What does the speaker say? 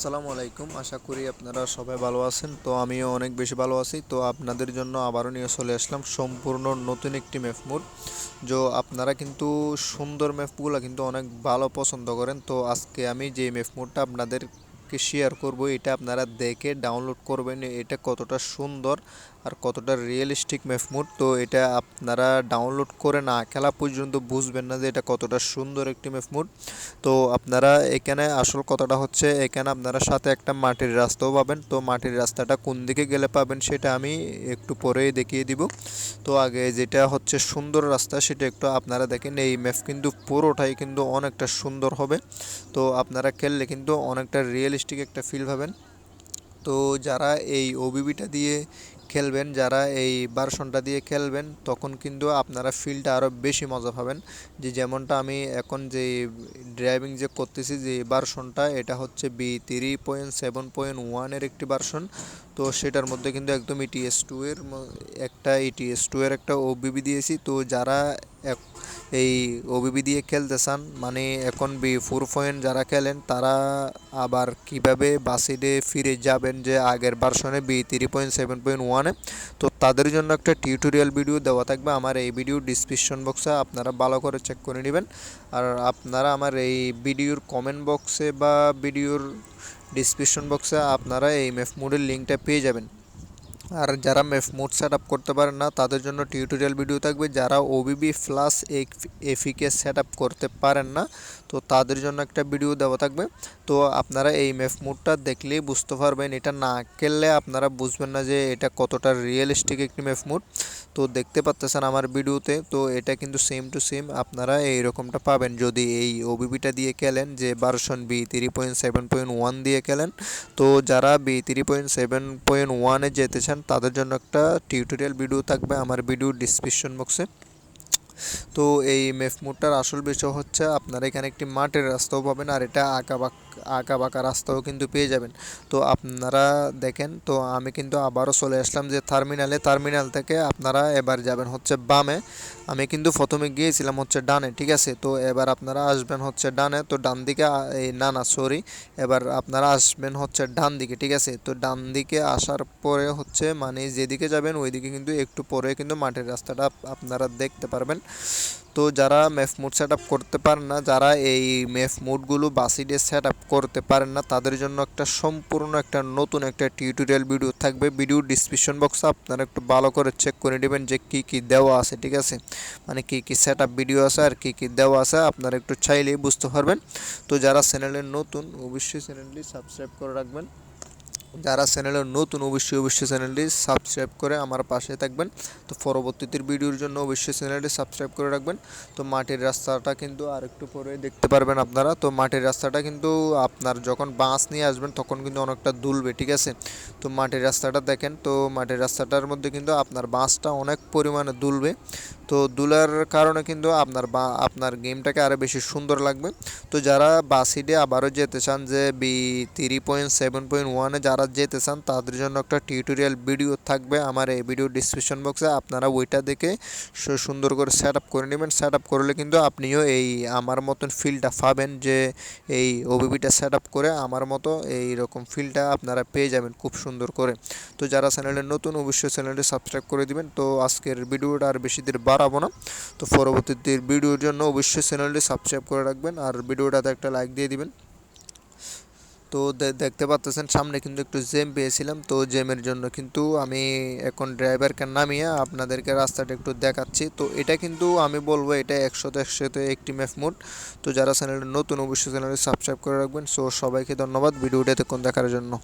আসসালামু আলাইকুম। আশা করি আপনারা সবাই ভালো আছেন। তো আমিও অনেক বেশি ভালো আছি। তো আপনাদের জন্য আবারও নিয়ে চলে আসলাম সম্পূর্ণ নতুন একটি ম্যাপ মোড। আপনারা কিন্তু সুন্দর ম্যাপগুলো কিন্তু অনেক ভালো পছন্দ করেন। তো আজকে আমি যে ম্যাপ মোডটা আপনাদেরকে শেয়ার করব, এটা আপনারা দেখে ডাউনলোড করবেন এটা কতটা সুন্দর আর কতটা রিয়েলিস্টিক ম্যাপ মোড। তো এটা আপনারা ডাউনলোড করে না খেলা পর্যন্ত বুঝবেন না যে এটা কতটা সুন্দর একটি ম্যাপ মোড। তো আপনারা এখানে আসল কথাটা হচ্ছে, এখানে আপনারা সাথে একটা মাটির রাস্তাও পাবেন। তো মাটির রাস্তাটা কোন দিকে গেলে পাবেন সেটা আমি একটু পরেই দেখিয়ে দিব। তো আগে যেটা হচ্ছে সুন্দর রাস্তা সেটা একটু আপনারা দেখেন। এই ম্যাপ কিন্তু পুরোটাই কিন্তু অনেকটা সুন্দর হবে। তো আপনারা খেললে কিন্তু অনেকটা রিয়েলিস্টিক একটা ফিল পাবেন। তো যারা এই ওবিবিটা দিয়ে খেলবেন, যারা এই ভার্সনটা দিয়ে খেলবেন, তখন কিন্তু আপনারা ফিলটা আরও বেশি মজা পাবেন। যেমনটা আমি এখন যে ড্রাইভিং যে করতেছি, যে ভার্সনটা এটা হচ্ছে B3.7.1 এর একটি ভার্সন। তো সেটার মধ্যে কিন্তু একদম ইটিএস টু এর একটা ওবিবি দিয়েছি। তো যারা এই ওবিবি দিয়ে খেলতে চান, মানে এখন B4 যারা খেলেন, তারা আবার কিভাবে বাসিডে ফিরে যাবেন যে আগের ভার্সনে B3.7.1-এ, তো তাদের জন্য একটা টিউটোরিয়াল ভিডিও দেওয়া থাকবে আমার এই ভিডিও ডিসক্রিপশন বক্সে। আপনারা ভালো করে চেক করে নেবেন। আর আপনারা আমার এই ভিডিওর কমেন্ট বক্সে বা ভিডিওর ডিসক্রিপশন বক্সে আপনারা এই ম্যাপ মোডের লিঙ্কটা পেয়ে যাবেন। আর যারা ম্যাপ মোড সেট আপ করতে পারেন না, তাদের জন্য টিউটোরিয়াল ভিডিও থাকবে। যারা ওবিবি প্লাস এফিকে সেট আপ করতে পারেন না, তো তাদের জন্য একটা ভিডিও দেওয়া থাকবে। তো আপনারা এই ম্যাপ মোডটা দেখলেই বুঝতে পারবেন, এটা না খেললে আপনারা বুঝবেন না যে এটা কতটা রিয়েলিস্টিক একটি ম্যাপ মোড। তো দেখতে পাচ্ছেন আমার ভিডিওতে, তো এটা কিন্তু সেম টু সেম আপনারা এইরকমটা পাবেন যদি এই ওবিবিটা দিয়ে খেলেন, যে ভার্সন B3.7.1 দিয়ে খেলেন। তো যারা B3.7.1-এ যেতে চান, তাদের জন্য একটা টিউটোরিয়াল ভিডিও থাকবে আমার ভিডিও ডিসক্রিপশন বক্সে। তো এই ম্যাপ মোডটার আসল বিষয় হচ্ছে, আপনারা এখানে একটি মাটির রাস্তাও পাবেন, আর এটা আঁকা বাঁকা রাস্তাও কিন্তু পেয়ে যাবেন। তো আপনারা দেখেন, তো আমি কিন্তু আবারও চলে আসলাম যে টার্মিনাল থেকে আপনারা এবার যাবেন হচ্ছে বামে। আমি কিন্তু প্রথমে গিয়েছিলাম হচ্ছে ডানে, ঠিক আছে। তো এবার আপনারা আসবেন হচ্ছে ডানে। তো ডান দিকে এই না সরি, এবার আপনারা আসবেন হচ্ছে ডান দিকে, ঠিক আছে। তো ডান দিকে আসার পরে হচ্ছে, মানে যেদিকে যাবেন ওইদিকে কিন্তু একটু পরে কিন্তু মাটির রাস্তাটা আপনারা দেখতে পারবেন। তো যারা ম্যাপ মোড সেট আপ করতে পারেন না, যারা এই ম্যাপ মোডগুলো বাসিডে সেট আপ করতে পারেন না, তাদের জন্য একটা সম্পূর্ণ একটা নতুন একটা টিউটোরিয়াল ভিডিও থাকবে ভিডিও ডিসক্রিপশন বক্সে। আপনারা একটু ভালো করে চেক করে নেবেন যে কী কী দেওয়া আছে, ঠিক আছে। মানে কী কী সেট আপ ভিডিও আছে আর কী কী দেওয়া আছে, আপনারা একটু চাইলেই বুঝতে পারবেন। তো যারা চ্যানেলে নতুন, অবশ্যই চ্যানেলটি সাবস্ক্রাইব করে রাখবেন। যারা চ্যানেলে নতুন অবশ্যই চ্যানেলটি সাবস্ক্রাইব করে আমার পাশে থাকবেন। তো পরবর্তীতে ভিডিওর জন্য অবশ্যই চ্যানেলটি সাবস্ক্রাইব করে রাখবেন। তো মাটির রাস্তাটা কিন্তু আর একটু পরে দেখতে পারবেন আপনারা। তো মাটির রাস্তাটা কিন্তু আপনার যখন বাস নিয়ে আসবেন তখন কিন্তু অনেকটা দুলবে, ঠিক আছে। তো মাটির রাস্তাটা দেখেন, তো মাটির রাস্তাটার মধ্যে কিন্তু আপনার বাসটা অনেক পরিমাণে দুলবে। তো দুলার কারণে কিন্তু আপনার গেমটাকে আরও বেশি সুন্দর লাগবে। তো যারা বাসিডে আবারও যেতে চান, যে B3.7.1-এ যারা যেতে চান, তাদের জন্য একটা টিউটোরিয়াল ভিডিও থাকবে আমার এই ভিডিও ডিসক্রিপশন বক্সে। আপনারা ওইটা দেখে সুন্দর করে সেট আপ করে নেবেন। সেট আপ করলে কিন্তু আপনিও এই আমার মতন ফিলটা পাবেন, যে এই ওবিবিটা সেট আপ করে আমার মতো এই রকম ফিলটা আপনারা পেয়ে যাবেন খুব সুন্দর করে। তো যারা চ্যানেলে নতুন অবশ্যই চ্যানেলটি সাবস্ক্রাইব করে দিবেন। তো আজকের ভিডিওটা আর বেশি দেরি বাড়াবো না। তো পরবর্তীতে ভিডিওর জন্য অবশ্যই চ্যানেলটি সাবস্ক্রাইব করে রাখবেন আর ভিডিওটাতে একটা লাইক দিয়ে দিবেন। তো দেখতে পাচ্ছেন সামনে কিন্তু একটু জ্যাম পেয়েছিলাম। তো জ্যামের জন্য কিন্তু আমি এখন ড্রাইভারকে নামিয়ে আপনাদেরকে রাস্তাটা একটু দেখাচ্ছি। তো এটা কিন্তু আমি বলবো এটা 100-100 একটি ম্যাপ মোড। তো যারা চ্যানেলে নতুন অবশ্যই চ্যানেলটি সাবস্ক্রাইব করে রাখবেন। সো সবাইকে ধন্যবাদ ভিডিওটা এতক্ষণ দেখার জন্য।